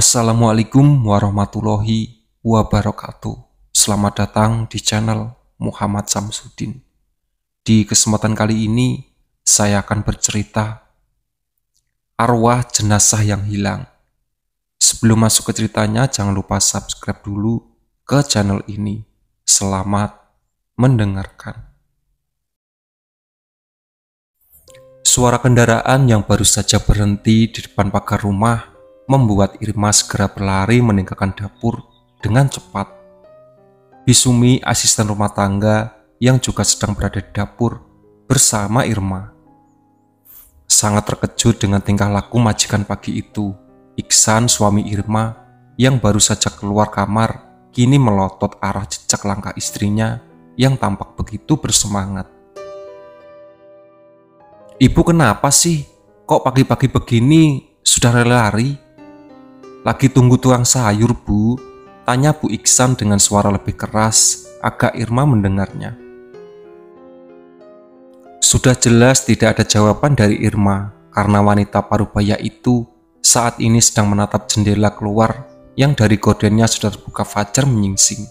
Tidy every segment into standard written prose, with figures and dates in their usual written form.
Assalamualaikum warahmatullahi wabarakatuh. Selamat datang di channel Muhammad Samsudin. Di kesempatan kali ini, saya akan bercerita arwah jenazah yang hilang. Sebelum masuk ke ceritanya, jangan lupa subscribe dulu ke channel ini. Selamat mendengarkan. Suara kendaraan yang baru saja berhenti di depan pagar rumah membuat Irma segera berlari meninggalkan dapur dengan cepat. Bisumi, asisten rumah tangga yang juga sedang berada di dapur bersama Irma, sangat terkejut dengan tingkah laku majikan pagi itu. Iksan, suami Irma yang baru saja keluar kamar, kini melotot arah jejak langkah istrinya yang tampak begitu bersemangat. "Ibu kenapa sih? Kok pagi-pagi begini sudah lari? Lagi tunggu tukang sayur, Bu," tanya Bu Iksan dengan suara lebih keras agar Irma mendengarnya. Sudah jelas tidak ada jawaban dari Irma karena wanita parubaya itu saat ini sedang menatap jendela keluar yang dari gordennya sudah terbuka fajar menyingsing.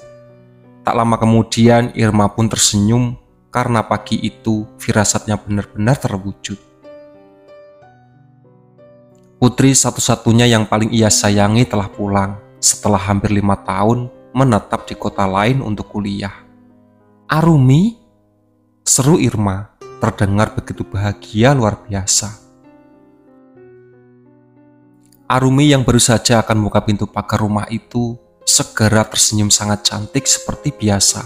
Tak lama kemudian Irma pun tersenyum karena pagi itu firasatnya benar-benar terwujud. Putri satu-satunya yang paling ia sayangi telah pulang setelah hampir 5 tahun menetap di kota lain untuk kuliah. "Arumi?" seru Irma, terdengar begitu bahagia luar biasa. Arumi yang baru saja akan buka pintu pagar rumah itu segera tersenyum sangat cantik seperti biasa.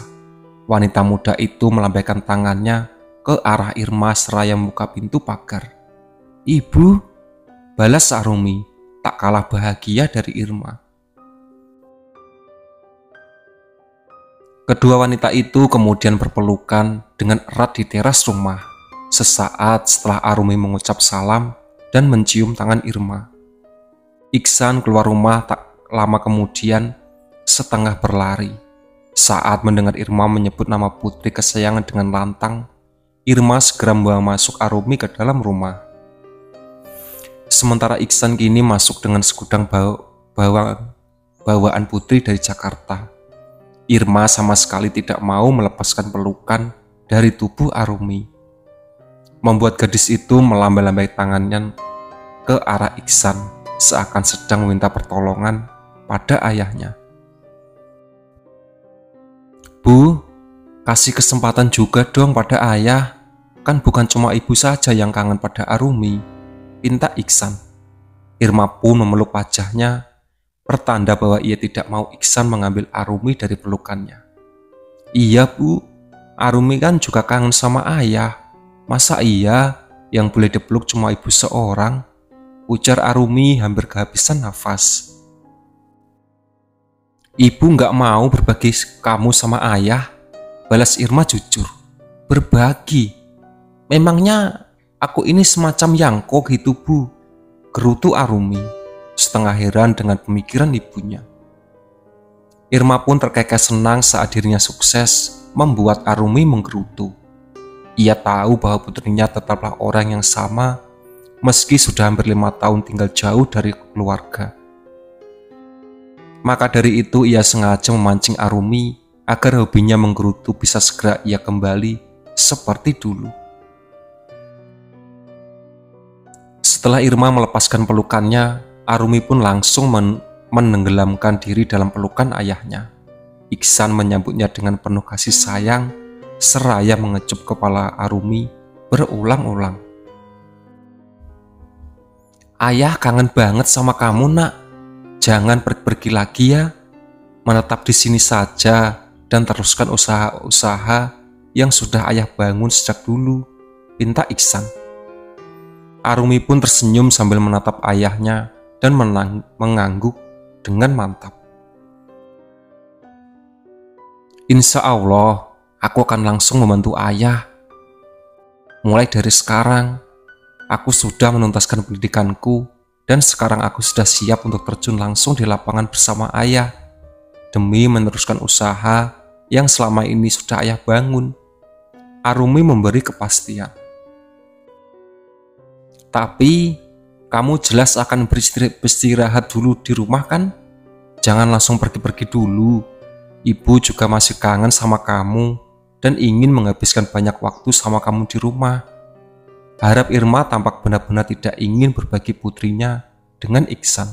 Wanita muda itu melambaikan tangannya ke arah Irma seraya membuka pintu pagar. "Ibu," balas Arumi, tak kalah bahagia dari Irma. Kedua wanita itu kemudian berpelukan dengan erat di teras rumah. Sesaat setelah Arumi mengucap salam dan mencium tangan Irma, Iksan keluar rumah tak lama kemudian setengah berlari. Saat mendengar Irma menyebut nama putri kesayangan dengan lantang, Irma segera membawa masuk Arumi ke dalam rumah. Sementara Iksan kini masuk dengan segudang bawaan putri dari Jakarta. Irma sama sekali tidak mau melepaskan pelukan dari tubuh Arumi, membuat gadis itu melambai-lambai tangannya ke arah Iksan seakan sedang meminta pertolongan pada ayahnya. "Bu, kasih kesempatan juga dong pada ayah, kan bukan cuma ibu saja yang kangen pada Arumi," pinta Iksan. Irma pun memeluk wajahnya, pertanda bahwa ia tidak mau Iksan mengambil Arumi dari pelukannya. "Iya, Bu, Arumi kan juga kangen sama ayah. Masa iya yang boleh dipeluk cuma ibu seorang?" ujar Arumi hampir kehabisan nafas. "Ibu nggak mau berbagi kamu sama ayah?" balas Irma jujur. "Berbagi? Memangnya aku ini semacam Yangko gitu, Bu?" gerutu Arumi, setengah heran dengan pemikiran ibunya. Irma pun terkekeh senang saat dirinya sukses membuat Arumi menggerutu. Ia tahu bahwa putrinya tetaplah orang yang sama meski sudah hampir 5 tahun tinggal jauh dari keluarga. Maka dari itu ia sengaja memancing Arumi agar hobinya menggerutu bisa segera ia kembali seperti dulu. Setelah Irma melepaskan pelukannya, Arumi pun langsung menenggelamkan diri dalam pelukan ayahnya. Iksan menyambutnya dengan penuh kasih sayang, seraya mengecup kepala Arumi berulang-ulang. "Ayah kangen banget sama kamu, Nak. Jangan pergi lagi ya. Menetap di sini saja dan teruskan usaha-usaha yang sudah ayah bangun sejak dulu," pinta Iksan. Arumi pun tersenyum sambil menatap ayahnya dan mengangguk dengan mantap. "Insya Allah, aku akan langsung membantu ayah. Mulai dari sekarang, aku sudah menuntaskan pendidikanku dan sekarang aku sudah siap untuk terjun langsung di lapangan bersama ayah demi meneruskan usaha yang selama ini sudah ayah bangun," Arumi memberi kepastian. "Tapi Kamu jelas akan beristirahat dulu di rumah kan? Jangan langsung pergi-pergi dulu. Ibu juga masih kangen sama kamu dan ingin menghabiskan banyak waktu sama kamu di rumah. Harap Irma tampak benar-benar tidak ingin berbagi putrinya dengan Iksan.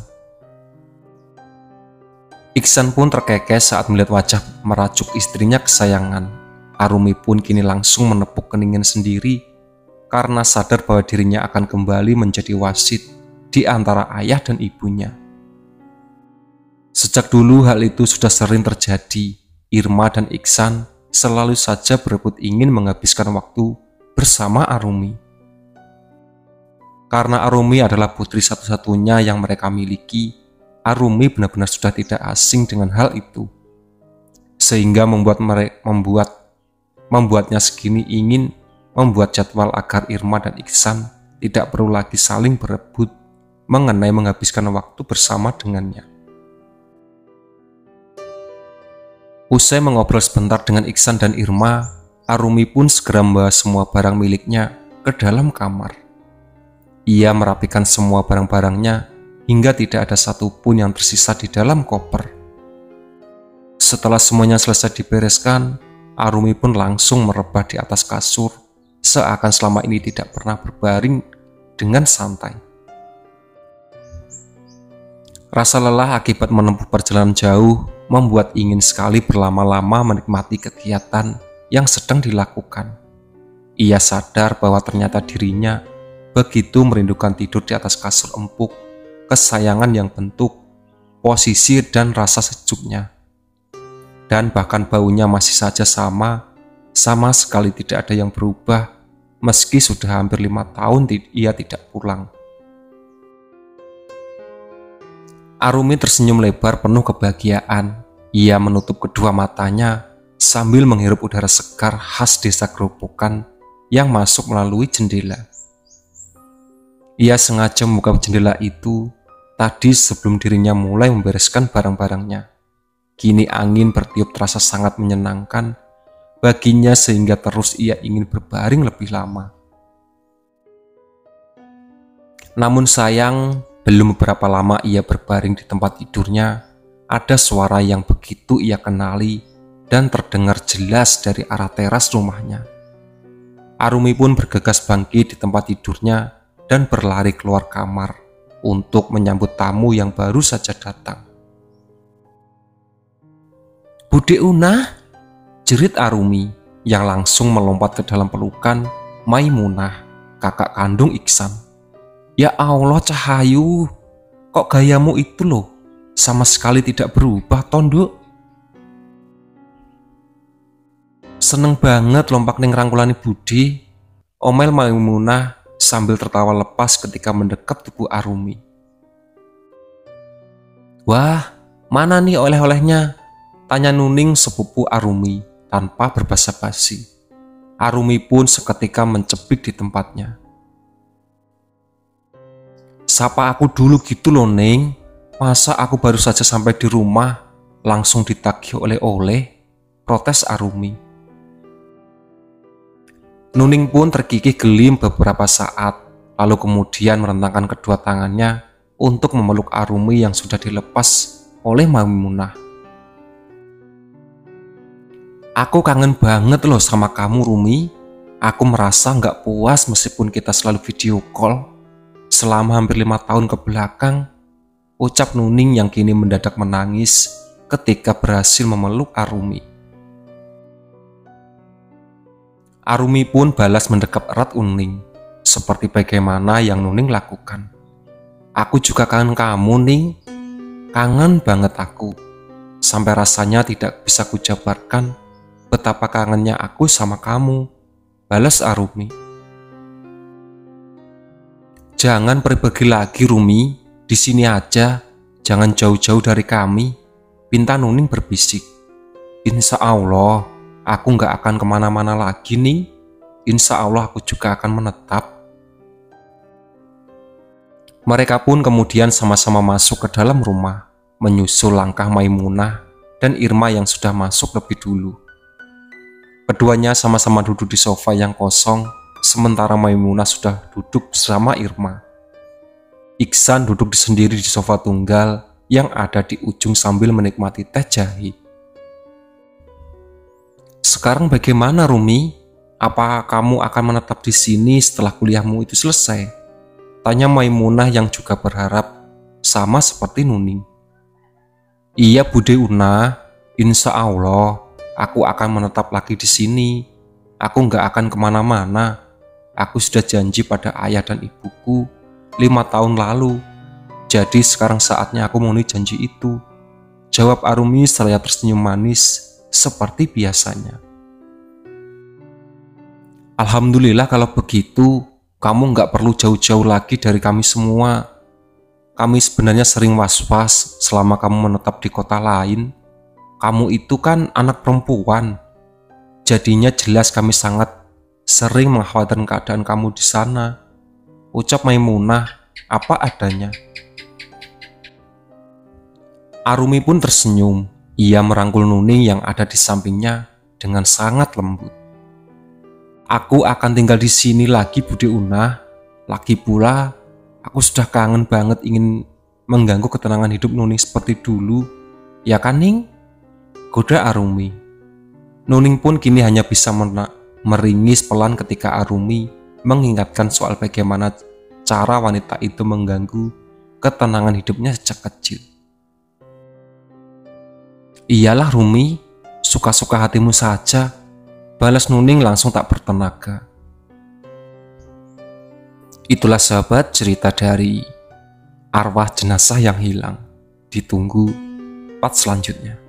Iksan pun terkekeh saat melihat wajah merajuk istrinya kesayangan. Arumi pun kini langsung menepuk keningnya sendiri karena sadar bahwa dirinya akan kembali menjadi wasit di antara ayah dan ibunya. Sejak dulu hal itu sudah sering terjadi. Irma dan Iksan selalu saja berebut ingin menghabiskan waktu bersama Arumi. Karena Arumi adalah putri satu-satunya yang mereka miliki, Arumi benar-benar sudah tidak asing dengan hal itu. Sehingga membuatnya segini ingin membuat jadwal agar Irma dan Iksan tidak perlu lagi saling berebut mengenai menghabiskan waktu bersama dengannya. Usai mengobrol sebentar dengan Iksan dan Irma, Arumi pun segera membawa semua barang miliknya ke dalam kamar. Ia merapikan semua barang-barangnya hingga tidak ada satupun yang tersisa di dalam koper. Setelah semuanya selesai dibereskan, Arumi pun langsung merebah di atas kasur, seakan selama ini tidak pernah berbaring dengan santai. Rasa lelah akibat menempuh perjalanan jauh membuat ingin sekali berlama-lama menikmati kegiatan yang sedang dilakukan. Ia sadar bahwa ternyata dirinya begitu merindukan tidur di atas kasur empuk, kesayangan yang bentuk, posisi dan rasa sejuknya. Dan bahkan baunya masih saja sama sekali tidak ada yang berubah meski sudah hampir 5 tahun ia tidak pulang. Arumi tersenyum lebar penuh kebahagiaan. Ia menutup kedua matanya sambil menghirup udara segar khas desa Gerobokan yang masuk melalui jendela. Ia sengaja membuka jendela itu tadi sebelum dirinya mulai membereskan barang-barangnya. Kini angin bertiup terasa sangat menyenangkan baginya sehingga terus ia ingin berbaring lebih lama. Namun sayang, belum beberapa lama ia berbaring di tempat tidurnya, ada suara yang begitu ia kenali dan terdengar jelas dari arah teras rumahnya. Arumi pun bergegas bangkit di tempat tidurnya dan berlari keluar kamar untuk menyambut tamu yang baru saja datang. "Bude Una," jerit Arumi yang langsung melompat ke dalam pelukan Maimunah, kakak kandung Iksan. "Ya Allah Cahayu, kok gayamu itu loh, sama sekali tidak berubah Tonduk." "Seneng banget lompat ning rangkulane Bude," omel Maimunah sambil tertawa lepas ketika mendekat tubuh Arumi. "Wah, mana nih oleh-olehnya?" tanya Nuning sepupu Arumi tanpa berbasa-basi. Arumi pun seketika mencebik di tempatnya. "Sapa aku dulu gitu loh Neng, masa aku baru saja sampai di rumah langsung ditagih oleh-oleh," protes Arumi. Nuning pun terkikih gelim beberapa saat, lalu kemudian merentangkan kedua tangannya untuk memeluk Arumi yang sudah dilepas oleh Maimunah. "Aku kangen banget loh sama kamu Rumi. Aku merasa nggak puas meskipun kita selalu video call selama hampir 5 tahun ke belakang," ucap Nuning yang kini mendadak menangis ketika berhasil memeluk Arumi. Arumi pun balas mendekap erat Nuning, seperti bagaimana yang Nuning lakukan. "Aku juga kangen kamu Ning, kangen banget aku, sampai rasanya tidak bisa kujabarkan betapa kangennya aku sama kamu," balas Arumi. "Jangan pergi lagi Rumi, di sini aja, jangan jauh-jauh dari kami," pinta Nuning berbisik. "Insya Allah, aku gak akan kemana-mana lagi nih. Insya Allah aku juga akan menetap." Mereka pun kemudian sama-sama masuk ke dalam rumah, menyusul langkah Maimunah dan Irma yang sudah masuk lebih dulu. Keduanya sama-sama duduk di sofa yang kosong, sementara Maimunah sudah duduk bersama Irma. Iksan duduk sendiri di sofa tunggal yang ada di ujung sambil menikmati teh jahe. Sekarang bagaimana, Rumi? Apa kamu akan menetap di sini setelah kuliahmu itu selesai? Tanya Maimunah yang juga berharap sama seperti Nuning. Iya Bude Una, insya Allah aku akan menetap lagi di sini. Aku nggak akan kemana-mana. Aku sudah janji pada ayah dan ibuku 5 tahun lalu. Jadi sekarang saatnya aku memenuhi janji itu. Jawab Arumi seraya tersenyum manis seperti biasanya. Alhamdulillah kalau begitu, kamu nggak perlu jauh-jauh lagi dari kami semua. Kami sebenarnya sering was-was selama kamu menetap di kota lain. Kamu itu kan anak perempuan. Jadinya jelas kami sangat sering mengkhawatirkan keadaan kamu di sana. Ucap Maimunah apa adanya. Arumi pun tersenyum. Ia merangkul Nuning yang ada di sampingnya dengan sangat lembut. Aku akan tinggal di sini lagi Bude Una. Lagi pula, aku sudah kangen banget ingin mengganggu ketenangan hidup Nuning seperti dulu. Ya kan Ning? Goda Arumi. Nuning pun kini hanya bisa meringis pelan ketika Arumi mengingatkan soal bagaimana cara wanita itu mengganggu ketenangan hidupnya sejak kecil. Iyalah Rumi, suka-suka hatimu saja, balas Nuning langsung tak bertenaga. Itulah sahabat cerita dari Arwah Jenazah yang Hilang. Ditunggu part selanjutnya.